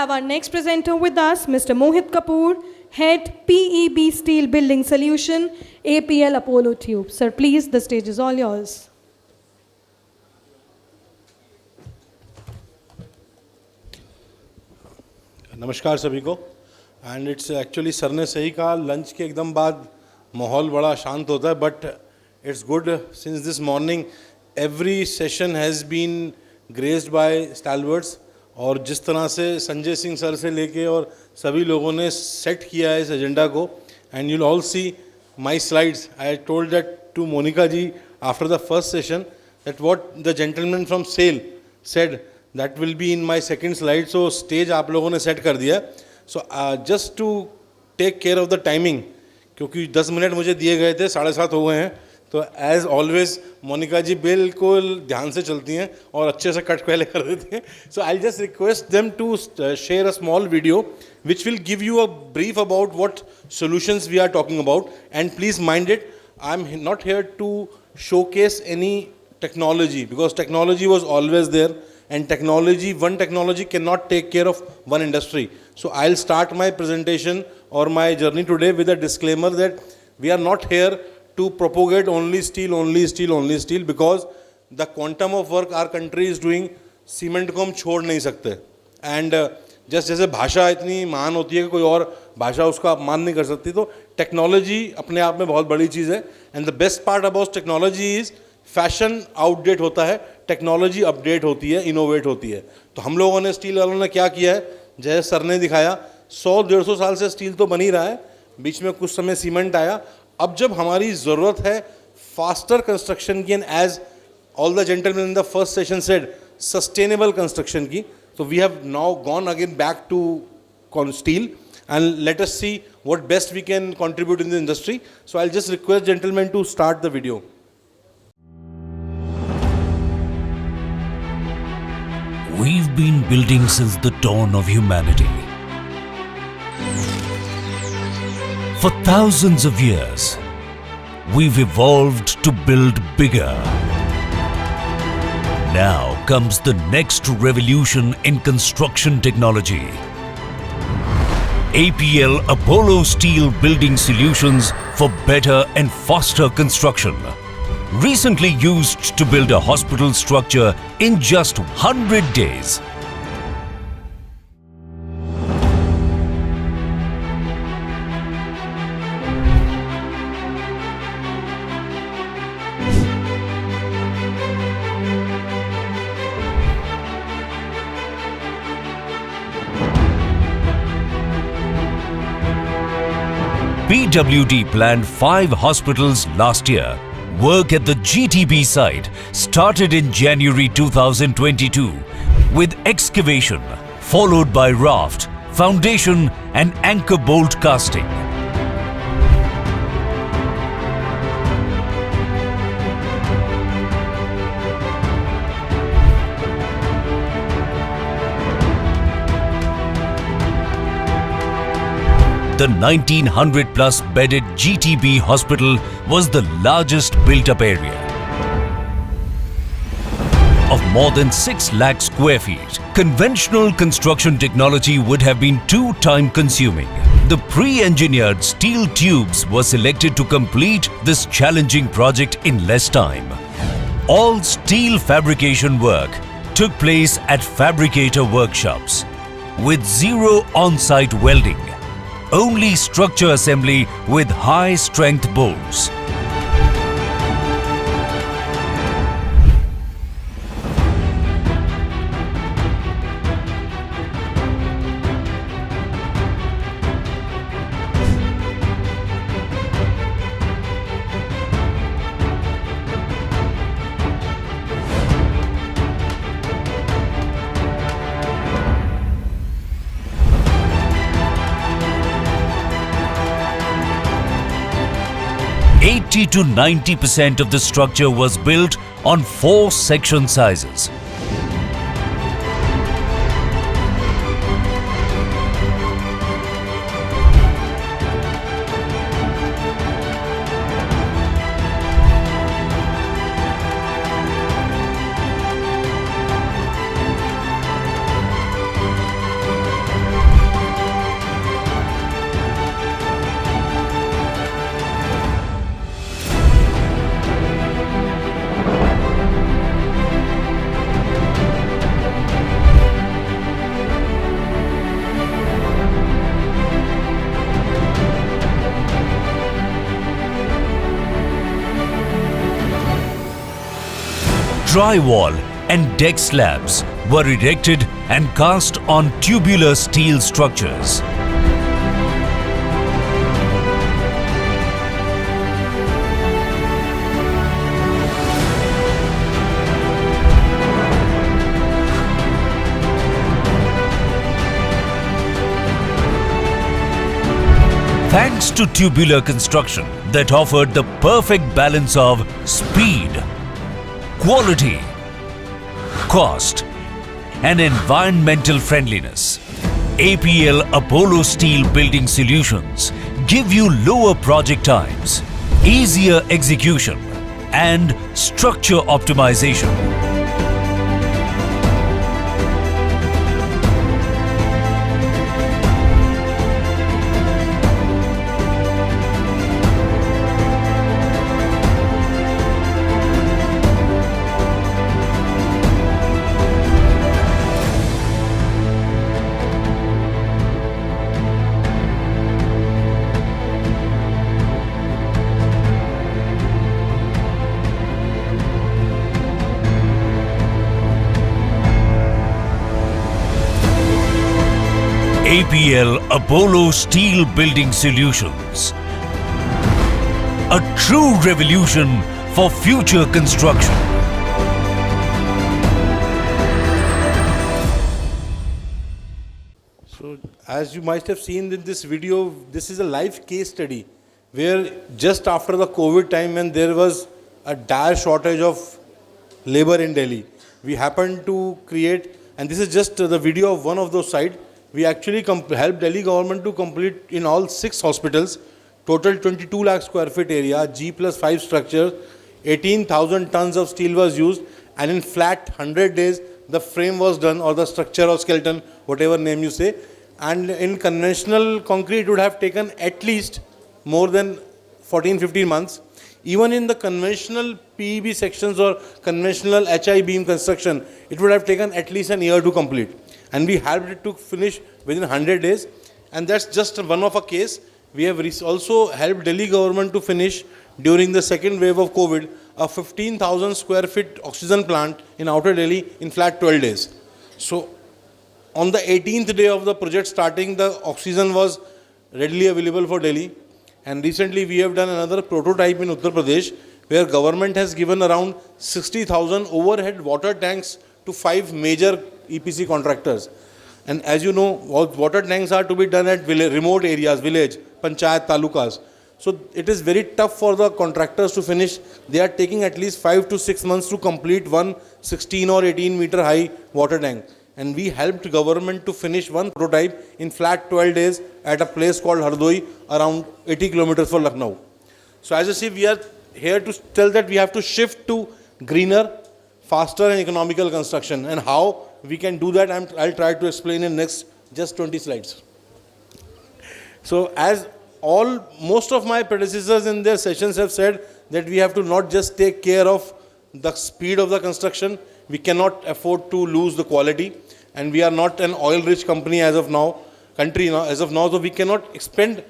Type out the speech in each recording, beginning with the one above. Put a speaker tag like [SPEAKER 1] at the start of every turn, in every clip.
[SPEAKER 1] have our next presenter with us, Mr. Mohit Kapoor, Head PEB Steel Building Solution, APL Apollo Tube. Sir, please, the stage is all yours.
[SPEAKER 2] नमस्कार सभी को. And it's actually sir ने सही कहा, lunch के एकदम बाद माहौल बड़ा शांत होता है, but it's good since this morning every session has been graced by stalwarts. और जिस तरह से संजय सिंह सर से लेके और सभी लोगों ने सेट किया है इस एजेंडा को, and you'll all see my slides. I told that to Monica ji after the first session that what the gentleman from SAIL said that will be in my second slide. So stage आप लोगों ने set कर दिया. So just to take care of the timing, क्योंकि 10 minute मुझे दिए गए थे, 7:30 हो गए हैं. तो as always मोनिका जी बिल्कुल ध्यान से चलती हैं और अच्छे से कट पहले कर देती हैं. So I'll just request them to share a small video which will give you a brief about what solutions we are talking about. And please mind it, I'm not here to showcase any technology, because technology was always there. And technology, one technology cannot take care of one industry. So I'll start my presentation or my journey today with a disclaimer that we are not here to propagate only steel, only steel, only steel, because the quantum of work our country is doing, cement को हम छोड़ नहीं सकते. And जैसे भाषा इतनी महान होती है कि कोई और भाषा उसका अपमान नहीं कर सकती, तो टेक्नोलॉजी अपने आप में बहुत बड़ी चीज़ है. And the best part about technology is fashion outdate होता है, टेक्नोलॉजी अपडेट होती है, इनोवेट होती है. तो हम लोगों ने, स्टील वालों ने क्या किया है, जैसे सर ने दिखाया, 100-150 साल से स्टील तो बन ही रहा है, बीच में कुछ समय सीमेंट आया. अब जब हमारी ज़रूरत है फास्टर कंस्ट्रक्शन की, and as all the gentleman in the first session said, sustainable construction की, तो we have now gone again back to steel. And let us see what best we can contribute in the industry. So I just request gentleman to start the video.
[SPEAKER 3] We've been building since the dawn of humanity. For thousands of years, we've evolved to build bigger. Now comes the next revolution in construction technology. APL Apollo Steel Building Solutions for better and faster construction. Recently used to build a hospital structure in just 100 days. PWD planned 5 hospitals last year. Work at the GTB site started in January 2022 with excavation, followed by raft, foundation and anchor bolt casting. The 1900 plus bedded GTB hospital was the largest built up area. Of more than 6 lakh square feet, conventional construction technology would have been too time consuming. The pre-engineered steel tubes were selected to complete this challenging project in less time. All steel fabrication work took place at fabricator workshops with zero on-site welding. Only structure assembly with high strength bolts. To 90% of the structure was built on 4 section sizes. drywall and deck slabs were erected and cast on tubular steel structures. Thanks to tubular construction that offered the perfect balance of speed, quality, cost, and environmental friendliness, APL Apollo Steel Building Solutions give you lower project times, easier execution, and structure optimization. APL Apollo Steel Building Solutions. A true revolution for future construction.
[SPEAKER 2] So, as you might have seen in this video, this is a live case study where just after the COVID time when there was a dire shortage of labor in Delhi, we happened to create, and this is just the video of one of those sites. We actually helped Delhi government to complete in all 6 hospitals, total 22 lakh square feet area, G plus 5 structures, 18,000 tons of steel was used, and in flat 100 days, the frame was done, or the structure or skeleton, whatever name you say. And in conventional concrete, it would have taken at least more than 14-15 months. Even in the conventional PEB sections or conventional HI beam construction, it would have taken at least an year to complete. And we helped it to finish within 100 days. And that's just one of a case. We have also helped Delhi government to finish during the second wave of COVID a 15,000 square feet oxygen plant in outer Delhi in flat 12 days. So on the 18th day of the project starting, the oxygen was readily available for Delhi. And recently we have done another prototype in Uttar Pradesh where government has given around 60,000 overhead water tanks to 5 major EPC contractors. And as you know, water tanks are to be done at remote areas, village, panchayat, talukas. So it is very tough for the contractors to finish. They are taking at least 5 to 6 months to complete one 16 or 18 meter high water tank. And we helped government to finish one prototype in flat 12 days at a place called Hardoi, around 80 kilometers from Lucknow. So as you see, we are here to tell that we have to shift to greener, faster and economical construction, and how we can do that I'll try to explain in next just 20 slides. So as most of my predecessors in their sessions have said that we have to not just take care of the speed of the construction, we cannot afford to lose the quality, and we are not an oil-rich country as of now, so we cannot expend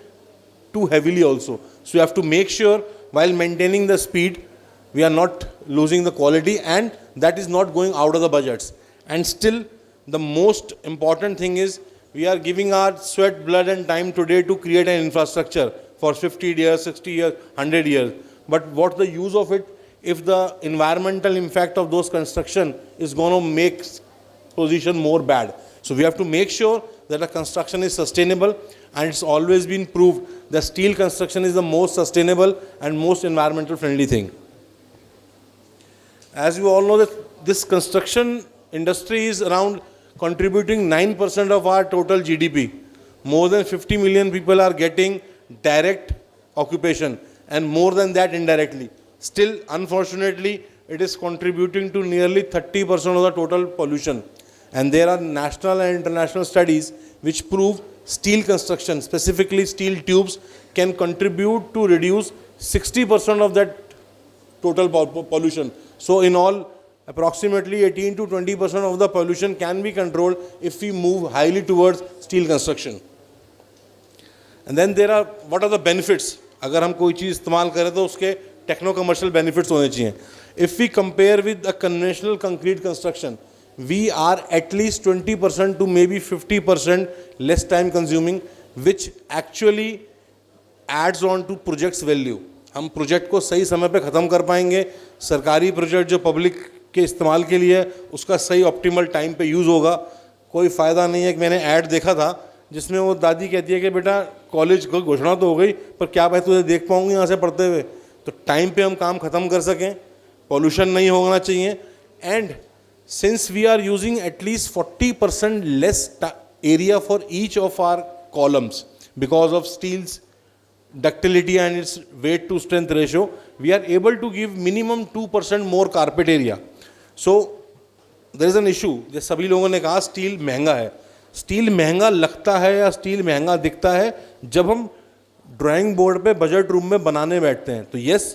[SPEAKER 2] too heavily also. So we have to make sure while maintaining the speed, we are not losing the quality, and that is not going out of the budgets. And still, the most important thing is we are giving our sweat, blood and time today to create an infrastructure for 50 years, 60 years, 100 years. But what's the use of it if the environmental impact of those construction is going to make position more bad? So we have to make sure that the construction is sustainable, and it's always been proved that steel construction is the most sustainable and most environmental friendly thing. As you all know, that this construction industry is around contributing 9% of our total GDP. More than 50 million people are getting direct occupation, and more than that indirectly. Still, unfortunately, it is contributing to nearly 30% of the total pollution. And there are national and international studies which prove steel construction, specifically steel tubes, can contribute to reduce 60% of that total pollution. So in all, approximately 18 to 20% of the pollution can be controlled if we move highly towards steel construction. And then what are the benefits? अगर हम कोई चीज़ इस्तेमाल करें तो उसके techno commercial benefits होने चाहिए. If we compare with a conventional concrete construction, we are at least 20% to maybe 50% less time consuming, which actually adds on to project's value. हम प्रोजेक्ट को सही समय पे ख़त्म कर पाएंगे, सरकारी प्रोजेक्ट जो पब्लिक के इस्तेमाल के लिए है उसका सही ऑप्टिमल टाइम पे यूज़ होगा. कोई फ़ायदा नहीं है कि मैंने ऐड देखा था जिसमें वो दादी कहती है कि बेटा कॉलेज को घोषणा तो हो गई पर क्या भाई तुझे देख पाऊंगी यहाँ से पढ़ते हुए. तो टाइम पे हम काम ख़त्म कर सकें, पॉल्यूशन नहीं होना चाहिए. And since we are using at least 40% less area for each of our columns because of steel's ductility and its weight to strength ratio, we are able to give minimum 2% more carpet area. So there is an issue. जैसे सभी लोगों ने कहा steel महंगा है. Steel महंगा लगता है या स्टील महंगा दिखता है जब हम ड्राइंग बोर्ड पे बजट रूम में बनाने बैठते हैं. तो yes,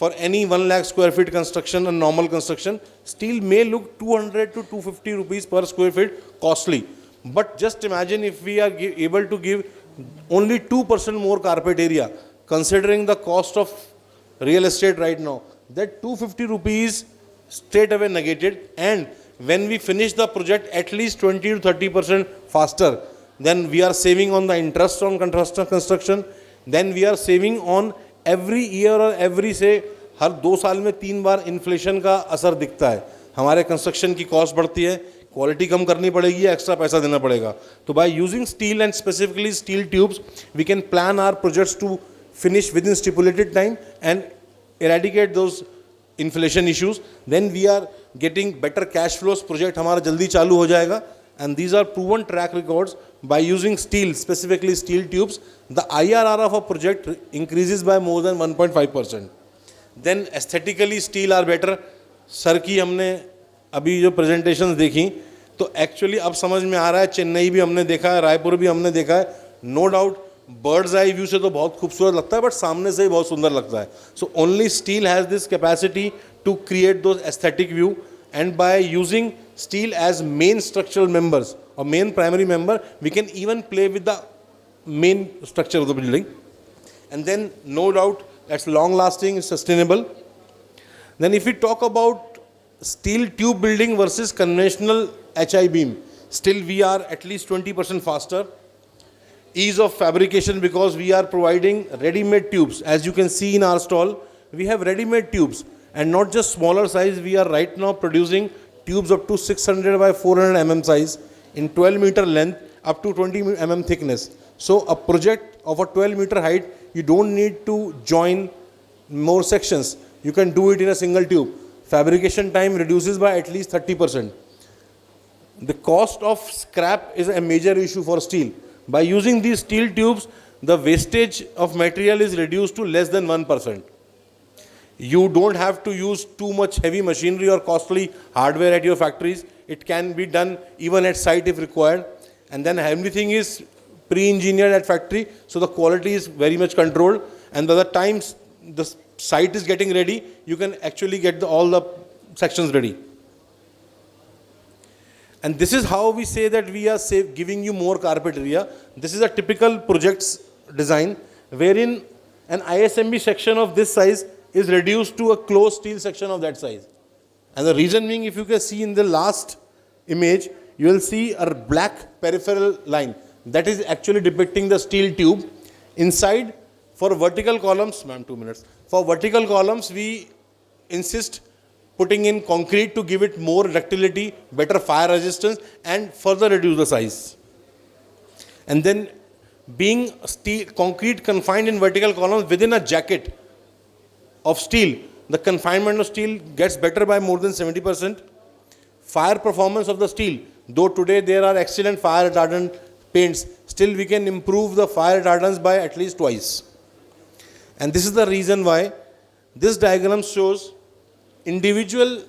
[SPEAKER 2] for any 1 lakh square feet construction and normal construction, steel may look 200 to 250 rupees per square feet costly. But just imagine if we are able to give only 2% more carpet area, considering the cost of real estate right now, that 250 rupees straight away negated. And when we finish the project at least 20 to 30% faster, then we are saving on the interest on construction, then we are saving on every year or every say हर 2 साल में 3 बार inflation का असर दिखता है. हमारे construction की cost बढ़ती है, क्वालिटी कम करनी पड़ेगी, एक्स्ट्रा पैसा देना पड़ेगा. तो by using steel and specifically steel tubes we can plan our projects to finish within stipulated time and eradicate those inflation issues. Then we are getting better cash flows. Project हमारा जल्दी चालू हो जाएगा. And these are proven track records. By using steel, specifically steel tubes, the IRR of a project increases by more than 1.5%. Then aesthetically steel are better. Sir की हमने अभी जो presentations देखी तो एक्चुअली अब समझ में आ रहा है. चेन्नई भी हमने देखा है, रायपुर भी हमने देखा है. No doubt bird's eye view से तो बहुत खूबसूरत लगता है बट सामने से ही बहुत सुंदर लगता है. So only steel has this capacity to create those aesthetic view. And by using steel as main structural members or main primary member, we can even play with the main structure of the building. And then no doubt that's long lasting, sustainable. Then if we talk about steel tube building versus conventional HI beam, still we are at least 20% faster. Ease of fabrication because we are providing ready-made tubes. As you can see in our stall, we have ready-made tubes and not just smaller size. We are right now producing tubes up to 600 by 400 mm size in 12 meter length up to 20 mm thickness. So a project of a 12 meter height, you don't need to join more sections. You can do it in a single tube. Fabrication time reduces by at least 30%. The cost of scrap is a major issue for steel. By using these steel tubes, the wastage of material is reduced to less than 1%. You don't have to use too much heavy machinery or costly hardware at your factories. It can be done even at site if required. And then everything is pre-engineered at factory, so the quality is very much controlled. And by the time the site is getting ready, you can actually get all the sections ready. And this is how we say that we are giving you more carpet area. This is a typical project's design, wherein an ISMB section of this size is reduced to a closed steel section of that size. And the reason being, if you can see in the last image, you will see a black peripheral line. That is actually depicting the steel tube. Inside, for vertical columns, ma'am, 2 minutes. For vertical columns, we insist putting in concrete to give it more ductility, better fire resistance, and further reduce the size. And then, being concrete confined in vertical columns within a jacket of steel, the confinement of steel gets better by more than 70%. Fire performance of the steel, though today there are excellent fire retardant paints, still we can improve the fire retardants by at least twice. And this is the reason why this diagram shows individual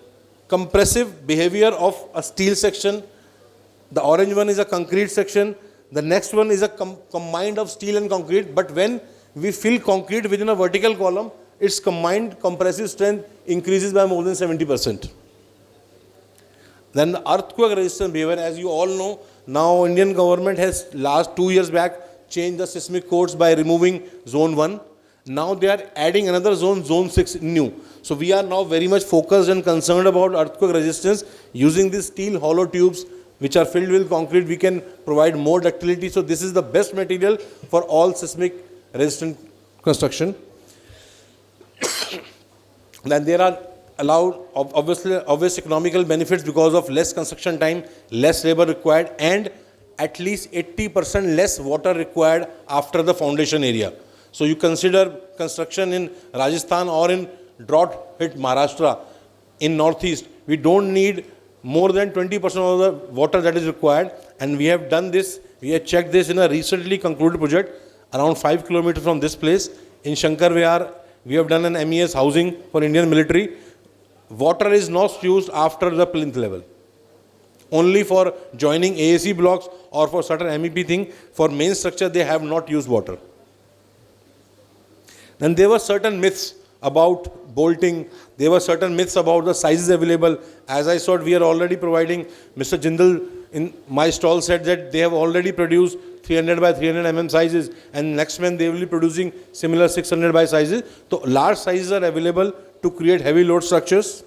[SPEAKER 2] compressive behavior of a steel section. The orange one is a concrete section. The next one is a combined of steel and concrete. But when we fill concrete within a vertical column, its combined compressive strength increases by more than 70%. Then the earthquake resistant behavior, as you all know, now Indian government has last 2 years back changed the seismic codes by removing zone 1. Now they are adding another zone, zone 6 new. So we are now very much focused and concerned about earthquake resistance. Using these steel hollow tubes which are filled with concrete, we can provide more ductility. So this is the best material for all seismic resistant construction. Then there are allowed obvious economical benefits because of less construction time, less labor required, and at least 80% less water required after the foundation area. So you consider construction in Rajasthan or in drought hit Maharashtra in northeast, we don't need more than 20% of the water that is required, and we have done this. We have checked this in a recently concluded project around 5 kilometers from this place in Shankar Vihar. We have done an MES housing for Indian military. Water is not used after the plinth level. Only for joining AAC blocks or for certain MEP thing, for main structure they have not used water. Then there were certain myths about bolting. There were certain myths about the sizes available. As I saw, we are already providing. Mr. Jindal in my stall said that they have already produced 300 by 300 mm sizes, and next month they will be producing similar 600 by sizes. So large sizes are available to create heavy load structures.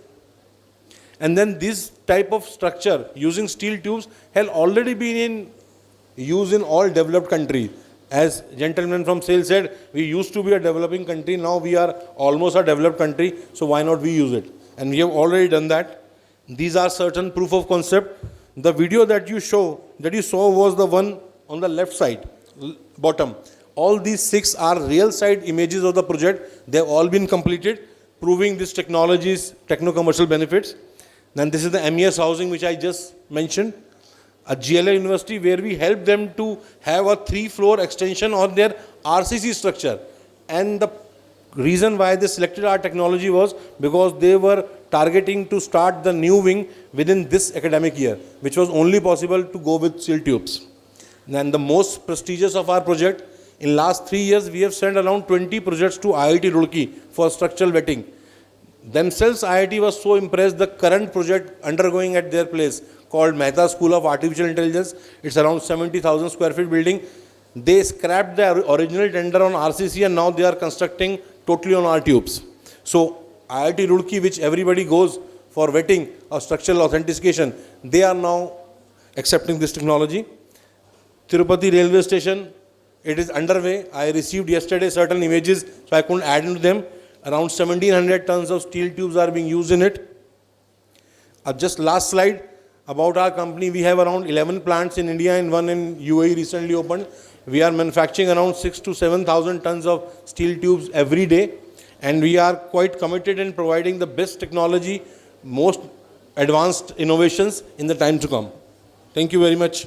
[SPEAKER 2] And then this type of structure using steel tubes has already been in use in all developed countries. As gentleman from SAIL said, we used to be a developing country, now we are almost a developed country, so why not we use it? And we have already done that. These are certain proof of concept. The video that you saw was the one on the left side, bottom. All these 6 are real side images of the project. They have all been completed, proving this technology's techno-commercial benefits. Then this is the MES housing which I just mentioned. A GLA university where we help them to have a 3-floor extension on their RCC structure. And the reason why they selected our technology was because they were targeting to start the new wing within this academic year, which was only possible to go with steel tubes. And the most prestigious of our project, in last 3 years, we have sent around 20 projects to IIT Roorkee for structural vetting. Themselves, IIT was so impressed, the current project undergoing at their place called Mehta School of Artificial Intelligence, it's around 70,000 square feet building. They scrapped the original tender on RCC and now they are constructing totally on our tubes. So IIT Roorkee, which everybody goes for vetting or structural authentication, they are now accepting this technology. Tirupati railway station, it is underway. I received yesterday certain images, so I couldn't add into them. Around 1700 tons of steel tubes are being used in it. Just last slide about our company. We have around 11 plants in India and one in UAE recently opened. We are manufacturing around 6,000 to 7,000 tons of steel tubes every day. And we are quite committed in providing the best technology, most advanced innovations in the time to come. Thank you very much.